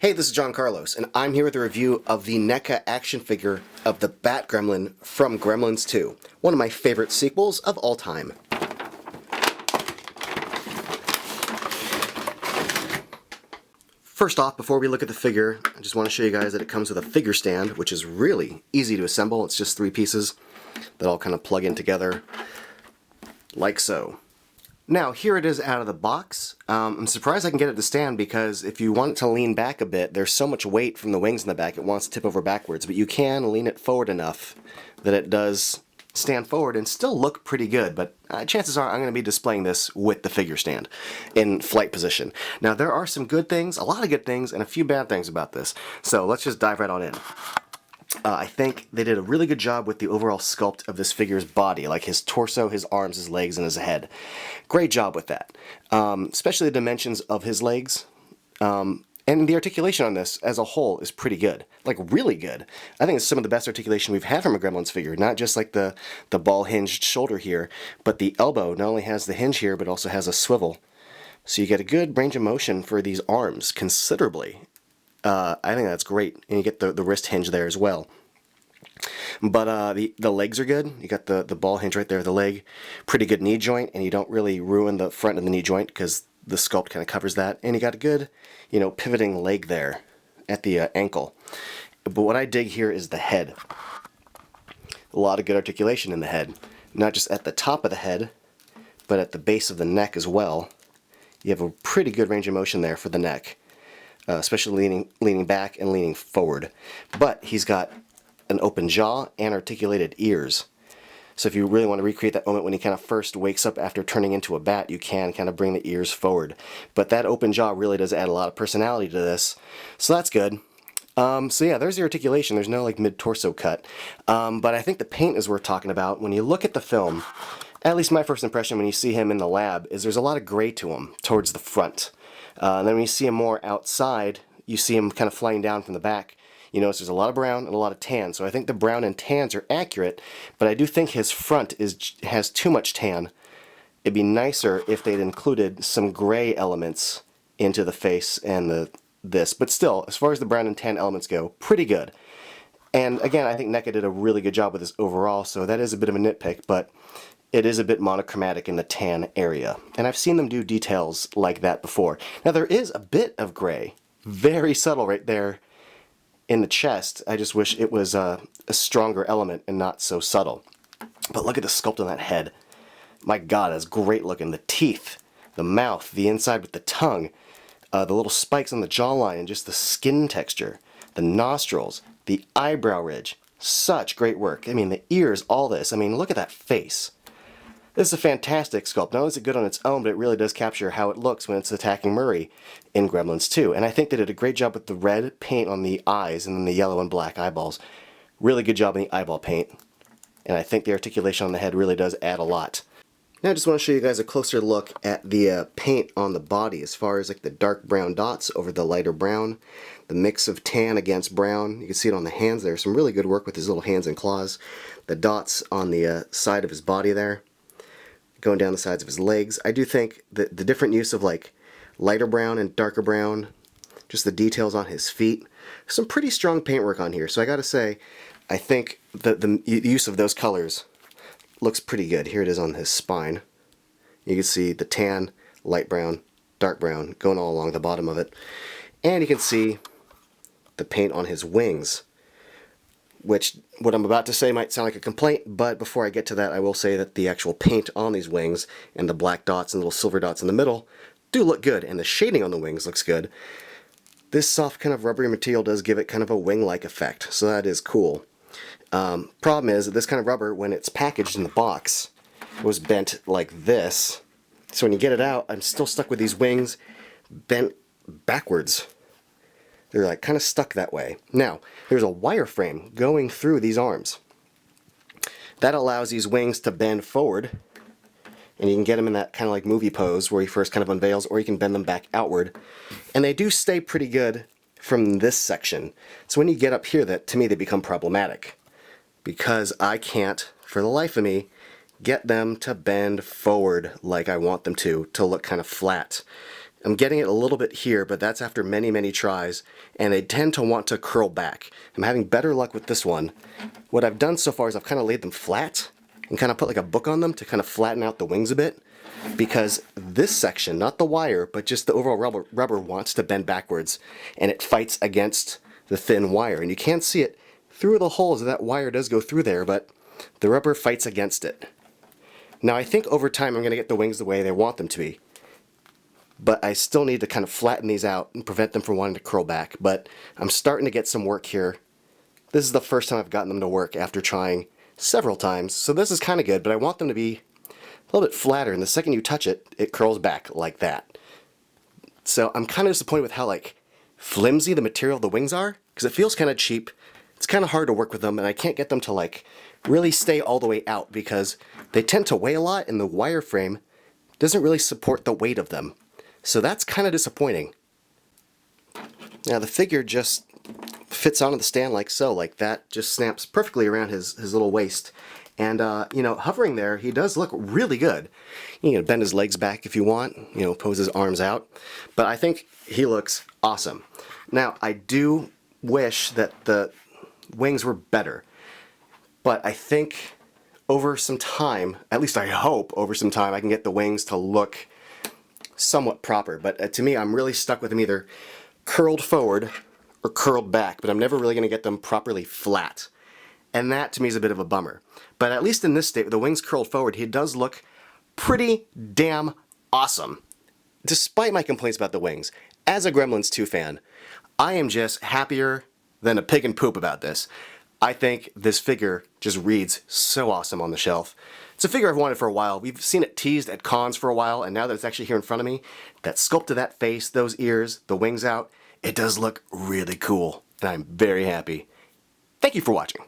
Hey, this is John Carlos, and I'm here with a review of the NECA action figure of the Bat Gremlin from Gremlins 2, one of my favorite sequels of all time. First off, before we look at the figure, I just want to show you guys that it comes with a figure stand, which is really easy to assemble. It's just 3 pieces that all kind of plug in together, like so. Now, here it is out of the box. I'm surprised I can get it to stand because if you want it to lean back a bit, there's so much weight from the wings in the back, it wants to tip over backwards, but you can lean it forward enough that it does stand forward and still look pretty good, but chances are I'm going to be displaying this with the figure stand in flight position. Now, there are some good things, a lot of good things, and a few bad things about this, so let's just dive right on in. I think they did a really good job with the overall sculpt of this figure's body, like his torso, his arms, his legs, and his head. Great job with that. Especially the dimensions of his legs. And the articulation on this as a whole is pretty good. Like, really good. I think it's some of the best articulation we've had from a Gremlins figure. Not just like the ball-hinged shoulder here, but the elbow not only has the hinge here, but also has a swivel. So you get a good range of motion for these arms, considerably. I think that's great, and you get the wrist hinge there as well. But the legs are good. You got the ball hinge right there, the leg, pretty good knee joint, and you don't really ruin the front of the knee joint because the sculpt kind of covers that. And you got a good, pivoting leg there at the ankle. But what I dig here is the head. A lot of good articulation in the head, not just at the top of the head, but at the base of the neck as well. You have a pretty good range of motion there for the neck. Especially leaning back and leaning forward. But he's got an open jaw and articulated ears. So if you really want to recreate that moment when he kind of first wakes up after turning into a bat, you can kind of bring the ears forward. But that open jaw really does add a lot of personality to this. So that's good. So yeah, there's the articulation. There's no like mid-torso cut. But I think the paint is worth talking about. When you look at the film, at least my first impression when you see him in the lab, is there's a lot of gray to him towards the front. And then when you see him more outside, you see him kind of flying down from the back. You notice there's a lot of brown and a lot of tan. So I think the brown and tans are accurate, but I do think his front has too much tan. It'd be nicer if they'd included some gray elements into the face and this. But still, as far as the brown and tan elements go, pretty good. And again, I think NECA did a really good job with this overall, so that is a bit of a nitpick, but it is a bit monochromatic in the tan area. And I've seen them do details like that before. Now there is a bit of gray, very subtle right there in the chest. I just wish it was a stronger element and not so subtle. But look at the sculpt on that head. My God, that's great looking. The teeth, the mouth, the inside with the tongue, the little spikes on the jawline and just the skin texture, the nostrils, the eyebrow ridge. Such great work. I mean, the ears, all this. I mean, look at that face. This is a fantastic sculpt. Not only is it good on its own, but it really does capture how it looks when it's attacking Murray in Gremlins 2. And I think they did a great job with the red paint on the eyes and then the yellow and black eyeballs. Really good job on the eyeball paint. And I think the articulation on the head really does add a lot. Now I just want to show you guys a closer look at the paint on the body as far as like the dark brown dots over the lighter brown, the mix of tan against brown. You can see it on the hands there. Some really good work with his little hands and claws. The dots on the side of his body there, going down the sides of his legs. I do think that the different use of like lighter brown and darker brown, just the details on his feet, some pretty strong paintwork on here. So I gotta say, I think the use of those colors looks pretty good. Here it is on his spine. You can see the tan, light brown, dark brown going all along the bottom of it. And you can see the paint on his wings, which what I'm about to say might sound like a complaint, but before I get to that, I will say that the actual paint on these wings and the black dots and little silver dots in the middle do look good, and the shading on the wings looks good. This soft kind of rubbery material does give it kind of a wing-like effect, so that is cool. Problem is that this kind of rubber, when it's packaged in the box, was bent like this. So when you get it out, I'm still stuck with these wings bent backwards. They're like kind of stuck that way. Now, there's a wireframe going through these arms. That allows these wings to bend forward, and you can get them in that kind of like movie pose where he first kind of unveils, or you can bend them back outward. And they do stay pretty good from this section. So when you get up here, that to me they become problematic, because I can't, for the life of me, get them to bend forward like I want them to look kind of flat. I'm getting it a little bit here, but that's after many, many tries, and they tend to want to curl back. I'm having better luck with this one. What I've done so far is I've kind of laid them flat and kind of put like a book on them to kind of flatten out the wings a bit, because this section, not the wire, but just the overall rubber wants to bend backwards, and it fights against the thin wire. And you can't see it through the holes that wire does go through there, but the rubber fights against it. Now I think over time I'm going to get the wings the way they want them to be, but I still need to kind of flatten these out and prevent them from wanting to curl back. But I'm starting to get some work here. This is the first time I've gotten them to work after trying several times, so this is kind of good, but I want them to be a little bit flatter, and the second you touch it, it curls back like that. So I'm kind of disappointed with how like flimsy the material of the wings are, because it feels kind of cheap. It's kind of hard to work with them, and I can't get them to like really stay all the way out because they tend to weigh a lot, and the wireframe doesn't really support the weight of them. So that's kind of disappointing. Now the figure just fits onto the stand like so, like that, just snaps perfectly around his little waist. And, you know, hovering there, he does look really good. You can bend his legs back if you want, you know, pose his arms out. But I think he looks awesome. Now, I do wish that the wings were better. But I think over some time, at least I hope over some time, I can get the wings to look somewhat proper. But to me, I'm really stuck with them either curled forward or curled back, but I'm never really going to get them properly flat. And that to me is a bit of a bummer. But at least in this state, with the wings curled forward, he does look pretty damn awesome. Despite my complaints about the wings, as a Gremlins 2 fan, I am just happier than a pig in poop about this. I think this figure just reads so awesome on the shelf. It's a figure I've wanted for a while. We've seen it teased at cons for a while, and now that it's actually here in front of me, that sculpt of that face, those ears, the wings out, it does look really cool, and I'm very happy. Thank you for watching.